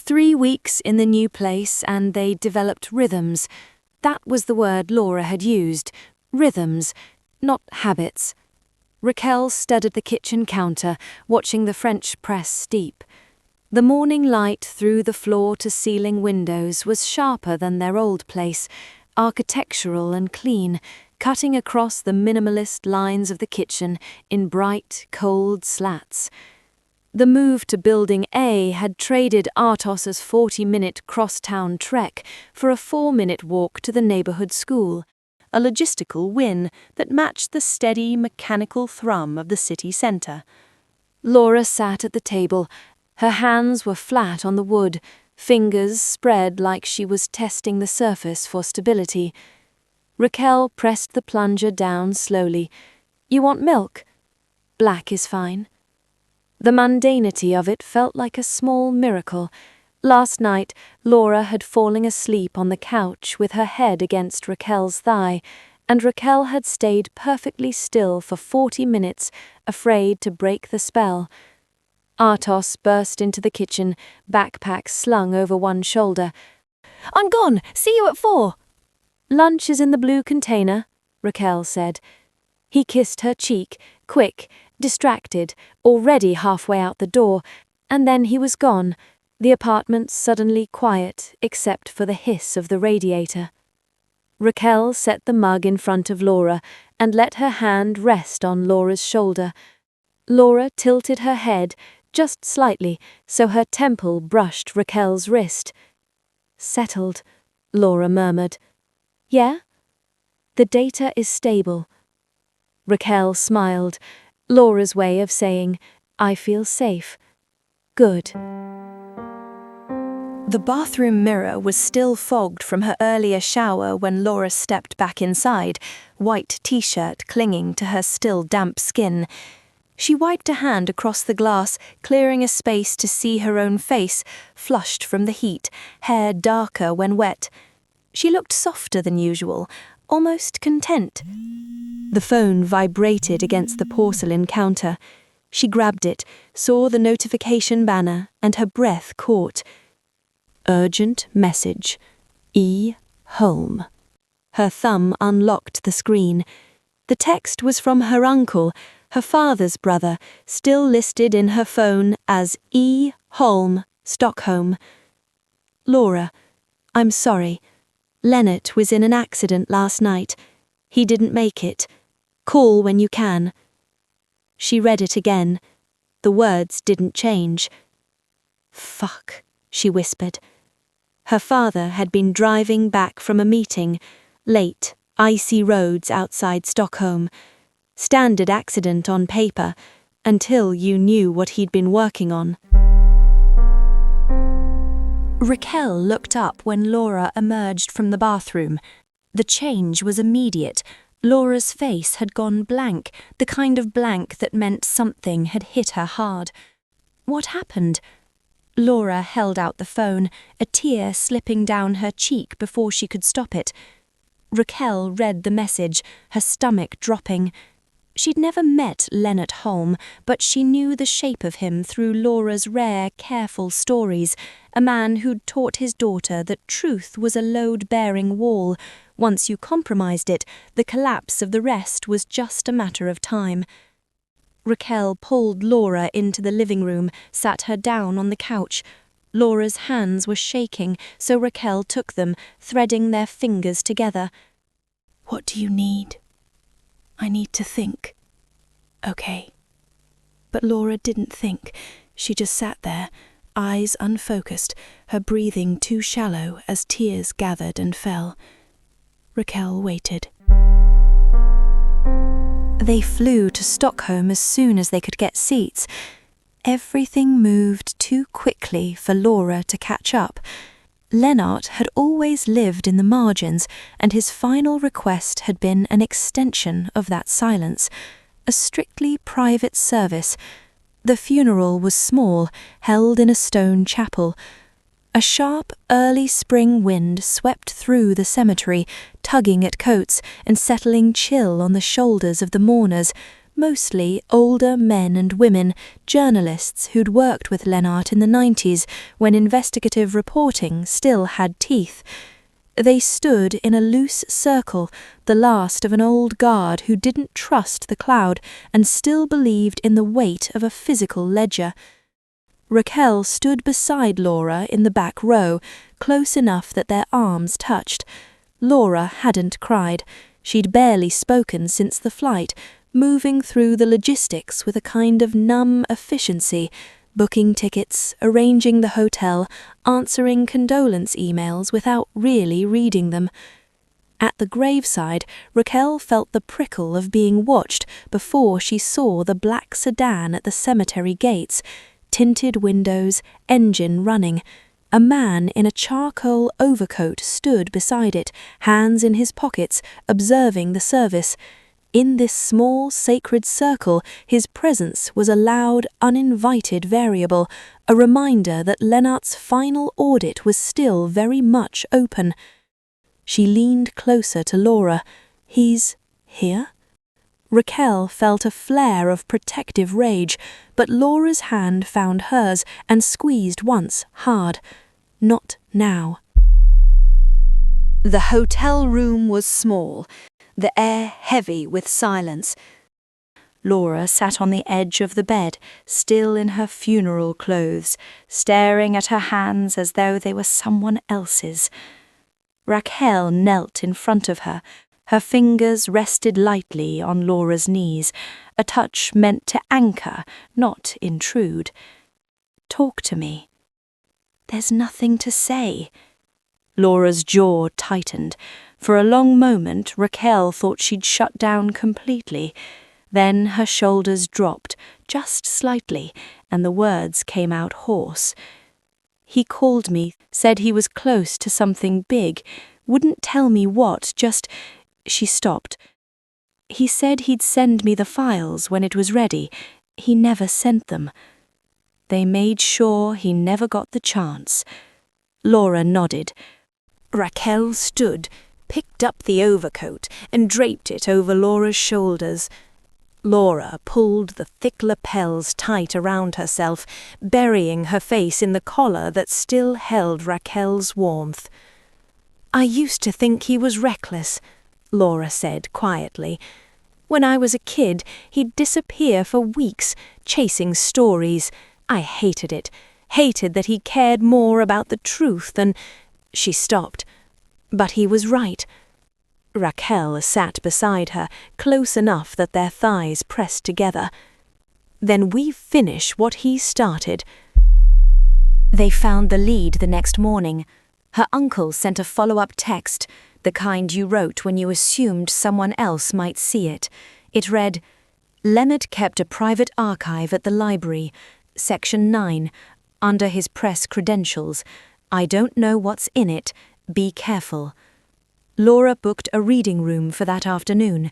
3 weeks in the new place and they developed rhythms. That was the word Laura had used. Rhythms, not habits. Raakel stood at the kitchen counter, watching the French press steep. The morning light through the floor-to-ceiling windows was sharper than their old place, architectural and clean, cutting across the minimalist lines of the kitchen in bright, cold slats. The move to Building A had traded Artos's 40-minute cross-town trek for a 4-minute walk to the neighborhood school, a logistical win that matched the steady, mechanical thrum of the city center. Laura sat at the table. Her hands were flat on the wood, fingers spread like she was testing the surface for stability. Raakel pressed the plunger down slowly. "You want milk?" "Black is fine." The mundanity of it felt like a small miracle. Last night, Laura had fallen asleep on the couch with her head against Raakel's thigh, and Raakel had stayed perfectly still for 40 minutes, afraid to break the spell. Artos burst into the kitchen, backpack slung over one shoulder. "I'm gone! See you at 4!" "Lunch is in the blue container," Raakel said. He kissed her cheek, quick, distracted, already halfway out the door, and then he was gone, the apartment suddenly quiet except for the hiss of the radiator. Raakel set the mug in front of Laura and let her hand rest on Laura's shoulder. Laura tilted her head, just slightly, so her temple brushed Raakel's wrist. "Settled," Laura murmured. "Yeah?" "The data is stable." Raakel smiled, Laura's way of saying, "I feel safe." "Good." The bathroom mirror was still fogged from her earlier shower when Laura stepped back inside, white t-shirt clinging to her still damp skin. She wiped a hand across the glass, clearing a space to see her own face, flushed from the heat, hair darker when wet. She looked softer than usual, almost content. The phone vibrated against the porcelain counter. She grabbed it, saw the notification banner, and her breath caught. Urgent message. E. Holm. Her thumb unlocked the screen. The text was from her uncle, her father's brother, still listed in her phone as E. Holm, Stockholm. "Laura, I'm sorry. Lennart was in an accident last night. He didn't make it. Call when you can." She read it again. The words didn't change. "Fuck," she whispered. Her father had been driving back from a meeting, late, icy roads outside Stockholm. Standard accident on paper, until you knew what he'd been working on. Raakel looked up when Laura emerged from the bathroom. The change was immediate. Laura's face had gone blank, the kind of blank that meant something had hit her hard. What happened? Laura held out the phone, a tear slipping down her cheek before she could stop it. Raakel read the message, her stomach dropping. She'd never met Lennart Holm, but she knew the shape of him through Laura's rare, careful stories, a man who'd taught his daughter that truth was a load-bearing wall. Once you compromised it, the collapse of the rest was just a matter of time. Raakel pulled Laura into the living room, sat her down on the couch. Laura's hands were shaking, so Raakel took them, threading their fingers together. "What do you need?" "I need to think." "Okay." But Laura didn't think. She just sat there, eyes unfocused, her breathing too shallow as tears gathered and fell. Raakel waited. They flew to Stockholm as soon as they could get seats. Everything moved too quickly for Laura to catch up. Lennart had always lived in the margins, and his final request had been an extension of that silence, a strictly private service. The funeral was small, held in a stone chapel. A sharp, early spring wind swept through the cemetery, tugging at coats and settling chill on the shoulders of the mourners, mostly older men and women, journalists who'd worked with Lennart in the 90s when investigative reporting still had teeth. They stood in a loose circle, the last of an old guard who didn't trust the cloud and still believed in the weight of a physical ledger. Raakel stood beside Laura in the back row, close enough that their arms touched. Laura hadn't cried. She'd barely spoken since the flight, moving through the logistics with a kind of numb efficiency, booking tickets, arranging the hotel, answering condolence emails without really reading them. At the graveside, Raakel felt the prickle of being watched before she saw the black sedan at the cemetery gates, tinted windows, engine running. A man in a charcoal overcoat stood beside it, hands in his pockets, observing the service. In this small, sacred circle, his presence was a loud, uninvited variable, a reminder that Lennart's final audit was still very much open. She leaned closer to Laura. "He's here?" Raakel felt a flare of protective rage, but Laura's hand found hers and squeezed once, hard. Not now. The hotel room was small, the air heavy with silence. Laura sat on the edge of the bed, still in her funeral clothes, staring at her hands as though they were someone else's. Raakel knelt in front of her. Her fingers rested lightly on Laura's knees, a touch meant to anchor, not intrude. "Talk to me." "There's nothing to say." Laura's jaw tightened. For a long moment, Raakel thought she'd shut down completely. Then her shoulders dropped, just slightly, and the words came out hoarse. "He called me, said he was close to something big, wouldn't tell me what, just..." She stopped. "He said he'd send me the files when it was ready. He never sent them." They made sure he never got the chance. Laura nodded. Raakel stood, picked up the overcoat, and draped it over Laura's shoulders. Laura pulled the thick lapels tight around herself, burying her face in the collar that still held Raakel's warmth. "I used to think he was reckless," Laura said quietly. "When I was a kid, he'd disappear for weeks, chasing stories. I hated it, hated that he cared more about the truth than..." She stopped. But he was right. Raakel sat beside her, close enough that their thighs pressed together. "Then we finish what he started." They found the lead the next morning. Her uncle sent a follow-up text, the kind you wrote when you assumed someone else might see it. It read, "Lennart kept a private archive at the library, Section 9, under his press credentials. I don't know what's in it. Be careful." Laura booked a reading room for that afternoon.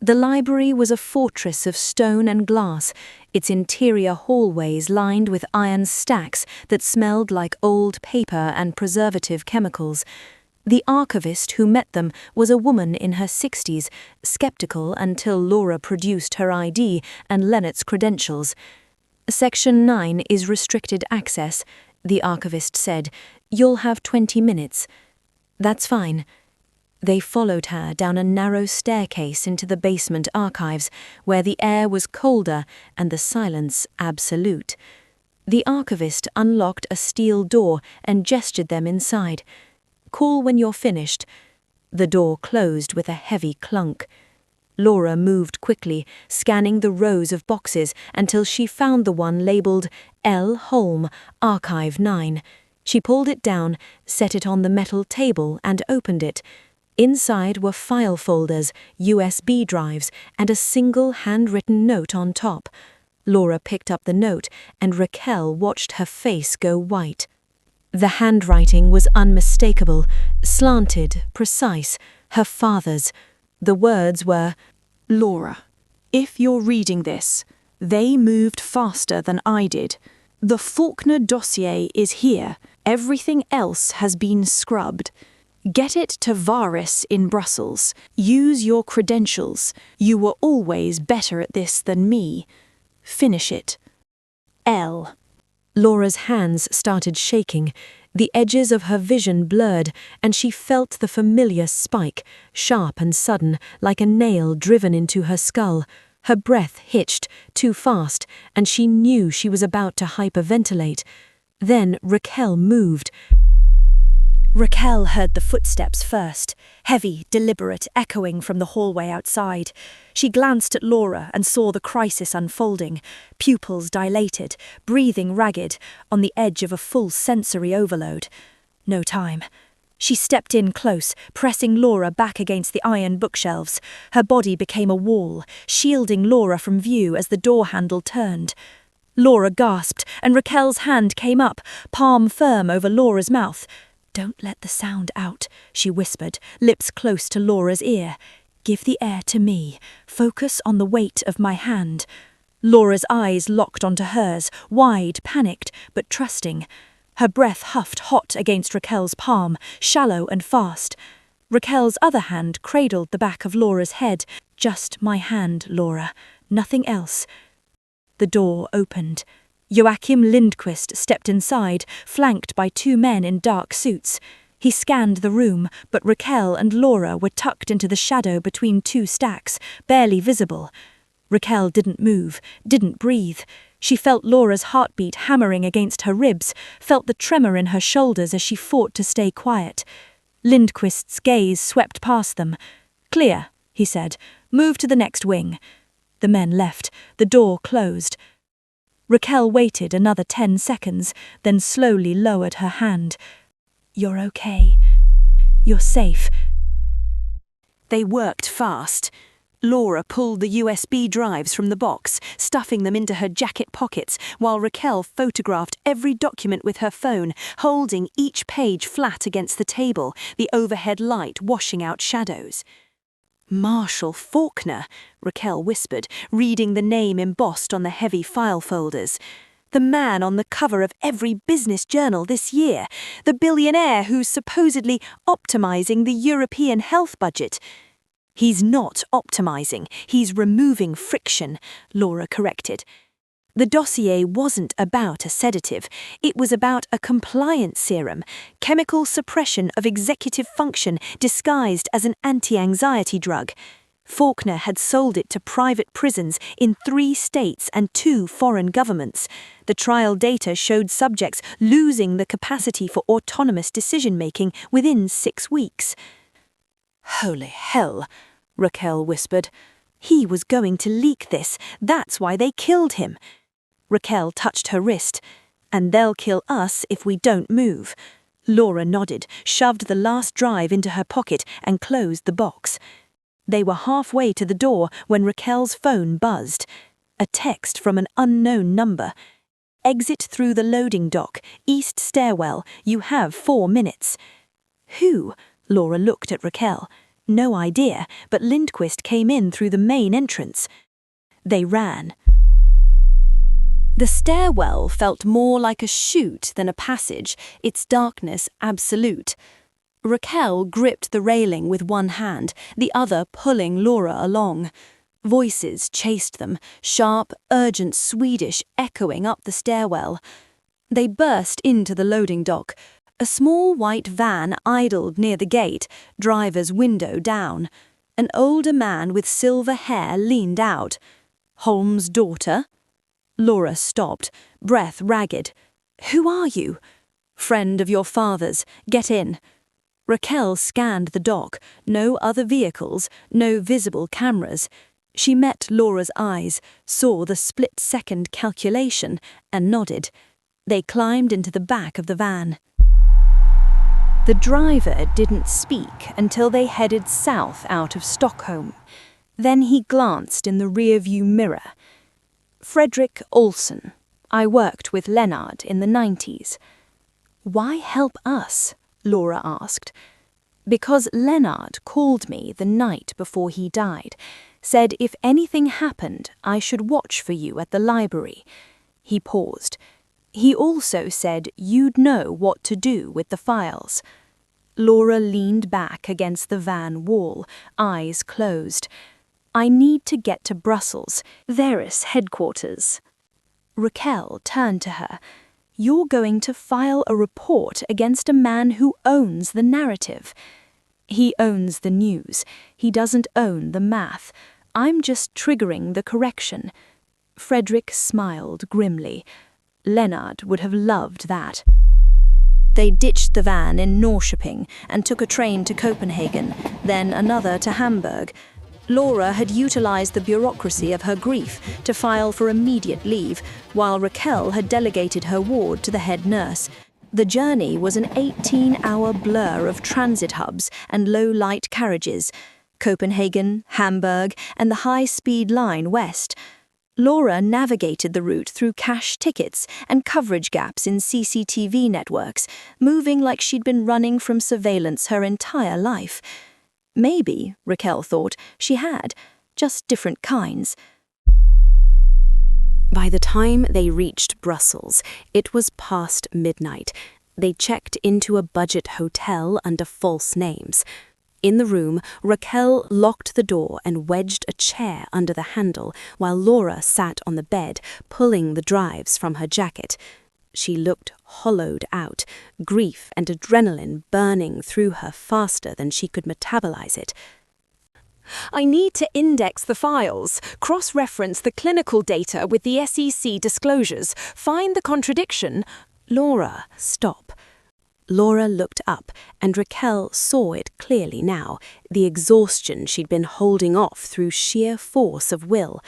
The library was a fortress of stone and glass, its interior hallways lined with iron stacks that smelled like old paper and preservative chemicals. The archivist who met them was a woman in her 60s, skeptical until Laura produced her ID and Lennart's credentials. "Section 9 is restricted access," the archivist said. "You'll have 20 minutes." "That's fine." They followed her down a narrow staircase into the basement archives, where the air was colder and the silence absolute. The archivist unlocked a steel door and gestured them inside. "Call when you're finished." The door closed with a heavy clunk. Laura moved quickly, scanning the rows of boxes until she found the one labeled L. Holm, Archive 9. She pulled it down, set it on the metal table, and opened it. Inside were file folders, USB drives, and a single handwritten note on top. Laura picked up the note, and Raakel watched her face go white. The handwriting was unmistakable, slanted, precise, her father's. The words were, "Laura, if you're reading this, they moved faster than I did. The Faulkner dossier is here. Everything else has been scrubbed. Get it to Varis in Brussels. Use your credentials. You were always better at this than me. Finish it. L. Laura's hands started shaking. The edges of her vision blurred, and she felt the familiar spike, sharp and sudden, like a nail driven into her skull. Her breath hitched, too fast, and she knew she was about to hyperventilate. Then Raakel moved. Raakel heard the footsteps first, heavy, deliberate, echoing from the hallway outside. She glanced at Laura and saw the crisis unfolding, pupils dilated, breathing ragged, on the edge of a full sensory overload. No time. She stepped in close, pressing Laura back against the iron bookshelves. Her body became a wall, shielding Laura from view as the door handle turned. Laura gasped, and Raakel's hand came up, palm firm over Laura's mouth. "Don't let the sound out," she whispered, lips close to Laura's ear. "Give the air to me. Focus on the weight of my hand." Laura's eyes locked onto hers, wide, panicked, but trusting. Her breath huffed hot against Raakel's palm, shallow and fast. Raakel's other hand cradled the back of Laura's head. "Just my hand, Laura. Nothing else." The door opened. Joachim Lindquist stepped inside, flanked by two men in dark suits. He scanned the room, but Raakel and Laura were tucked into the shadow between two stacks, barely visible. Raakel didn't move, didn't breathe. She felt Laura's heartbeat hammering against her ribs, felt the tremor in her shoulders as she fought to stay quiet. Lindquist's gaze swept past them. "Clear," he said. "Move to the next wing." The men left. The door closed. Raakel waited another 10 seconds, then slowly lowered her hand. "You're okay. You're safe." They worked fast. Laura pulled the USB drives from the box, stuffing them into her jacket pockets, while Raakel photographed every document with her phone, holding each page flat against the table, the overhead light washing out shadows. "Marshall Faulkner," Raakel whispered, reading the name embossed on the heavy file folders. "The man on the cover of every business journal this year. The billionaire who's supposedly optimizing the European health budget." "He's not optimizing, he's removing friction," Laura corrected. The dossier wasn't about a sedative, it was about a compliance serum, chemical suppression of executive function disguised as an anti-anxiety drug. Faulkner had sold it to private prisons in 3 states and 2 foreign governments. The trial data showed subjects losing the capacity for autonomous decision-making within 6 weeks. "Holy hell," Raakel whispered. "He was going to leak this, that's why they killed him." Raakel touched her wrist. "And they'll kill us if we don't move." Laura nodded, shoved the last drive into her pocket and closed the box. They were halfway to the door when Raakel's phone buzzed. A text from an unknown number. "Exit through the loading dock, east stairwell, you have 4 minutes." Who? Laura looked at Raakel. No idea, but Lindquist came in through the main entrance. They ran. The stairwell felt more like a chute than a passage, its darkness absolute. Raakel gripped the railing with one hand, the other pulling Laura along. Voices chased them, sharp, urgent Swedish echoing up the stairwell. They burst into the loading dock. A small white van idled near the gate, driver's window down. An older man with silver hair leaned out. "Holm's daughter?" Laura stopped, breath ragged. "Who are you?" "Friend of your father's. Get in." Raakel scanned the dock. No other vehicles, no visible cameras. She met Laura's eyes, saw the split-second calculation, and nodded. They climbed into the back of the van. The driver didn't speak until they headed south out of Stockholm. Then he glanced in the rearview mirror. "Fredrik Olsen. I worked with Lennart in the 90s. "Why help us?" Laura asked. "Because Lennart called me the night before he died, said if anything happened, I should watch for you at the library." He paused. "He also said you'd know what to do with the files." Laura leaned back against the van wall, eyes closed. "I need to get to Brussels, Veris headquarters." Raakel turned to her. "You're going to file a report against a man who owns the narrative. He owns the news. He doesn't own the math. I'm just triggering the correction." Frederick smiled grimly. Leonard would have loved that. They ditched the van in Norrköping and took a train to Copenhagen, then another to Hamburg. Laura had utilized the bureaucracy of her grief to file for immediate leave, while Raakel had delegated her ward to the head nurse. The journey was an 18-hour blur of transit hubs and low-light carriages, Copenhagen, Hamburg, and the high-speed line west. Laura navigated the route through cash tickets and coverage gaps in CCTV networks, moving like she'd been running from surveillance her entire life. Maybe, Raakel thought, she had, just different kinds. By the time they reached Brussels, it was past midnight. They checked into a budget hotel under false names. In the room, Raakel locked the door and wedged a chair under the handle, while Laura sat on the bed, pulling the drives from her jacket. She looked hollowed out, grief and adrenaline burning through her faster than she could metabolize it. "I need to index the files, cross-reference the clinical data with the SEC disclosures, find the contradiction." "Laura, stop." Laura looked up, and Raakel saw it clearly now, the exhaustion she'd been holding off through sheer force of will.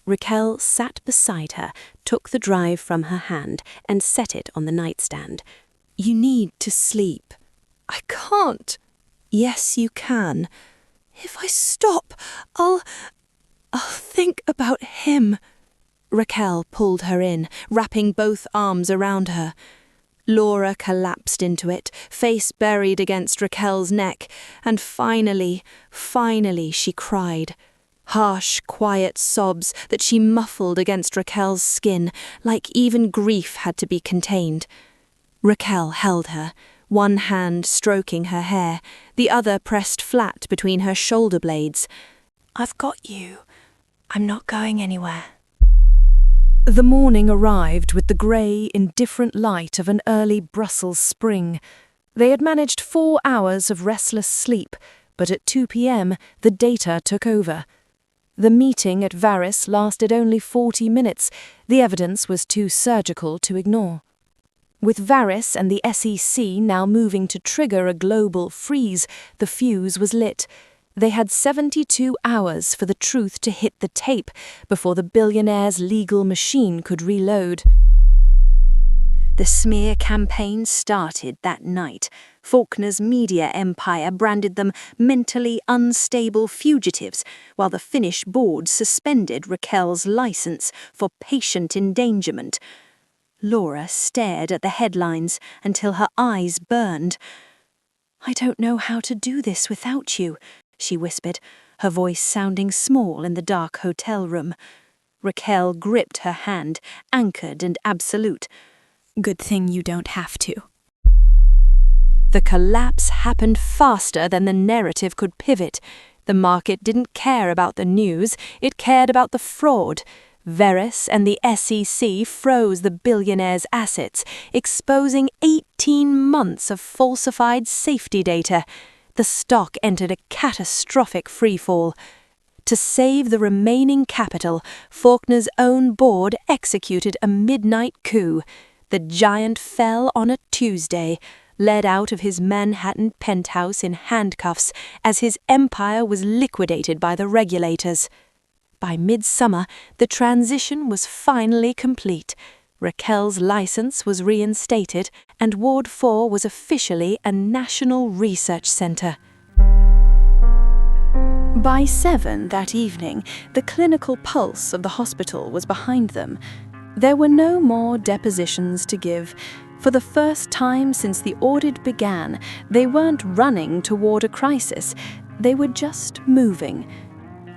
Raakel sat beside her, took the drive from her hand, and set it on the nightstand. "You need to sleep." "I can't." "Yes, you can." "If I stop, I'll think about him." Raakel pulled her in, wrapping both arms around her. Laura collapsed into it, face buried against Raakel's neck, and finally she cried. Harsh, quiet sobs that she muffled against Raakel's skin, like even grief had to be contained. Raakel held her, one hand stroking her hair, the other pressed flat between her shoulder blades. "I've got you. I'm not going anywhere." The morning arrived with the grey, indifferent light of an early Brussels spring. They had managed 4 hours of restless sleep, but at 2 p.m. the data took over. The meeting at Veris lasted only 40 minutes. The evidence was too surgical to ignore. With Veris and the SEC now moving to trigger a global freeze, the fuse was lit. They had 72 hours for the truth to hit the tape before the billionaire's legal machine could reload. The smear campaign started that night. Faulkner's media empire branded them mentally unstable fugitives, while the Finnish board suspended Raakel's license for patient endangerment. Laura stared at the headlines until her eyes burned. "I don't know how to do this without you," she whispered, her voice sounding small in the dark hotel room. Raakel gripped her hand, anchored and absolute. Good thing you don't have to. The collapse happened faster than the narrative could pivot. The market didn't care about the news, it cared about the fraud. Veris and the SEC froze the billionaire's assets, exposing 18 months of falsified safety data. The stock entered a catastrophic freefall. To save the remaining capital, Faulkner's own board executed a midnight coup. The giant fell on a Tuesday, led out of his Manhattan penthouse in handcuffs as his empire was liquidated by the regulators. By midsummer, the transition was finally complete. Raakel's license was reinstated, and Ward 4 was officially a national research center. By 7 that evening, the clinical pulse of the hospital was behind them. There were no more depositions to give. For the first time since the audit began, they weren't running toward a crisis. They were just moving.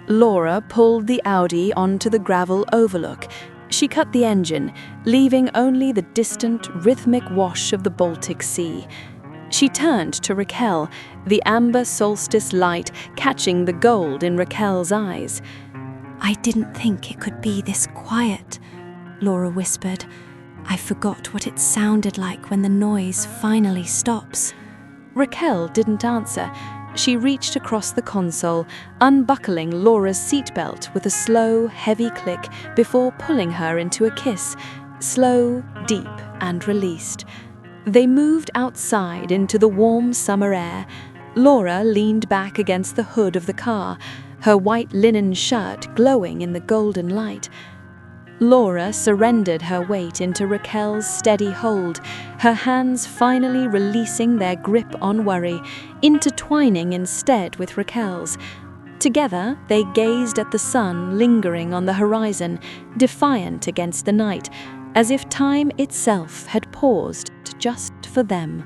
Laura pulled the Audi onto the gravel overlook. She cut the engine, leaving only the distant, rhythmic wash of the Baltic Sea. She turned to Raakel, the amber solstice light catching the gold in Raakel's eyes. "I didn't think it could be this quiet," Laura whispered. "I forgot what it sounded like when the noise finally stops." Raakel didn't answer. She reached across the console, unbuckling Laura's seatbelt with a slow, heavy click before pulling her into a kiss, slow, deep, and released. They moved outside into the warm summer air. Laura leaned back against the hood of the car, her white linen shirt glowing in the golden light. Laura surrendered her weight into Raakel's steady hold, her hands finally releasing their grip on worry, intertwining instead with Raakel's. Together, they gazed at the sun lingering on the horizon, defiant against the night, as if time itself had paused just for them.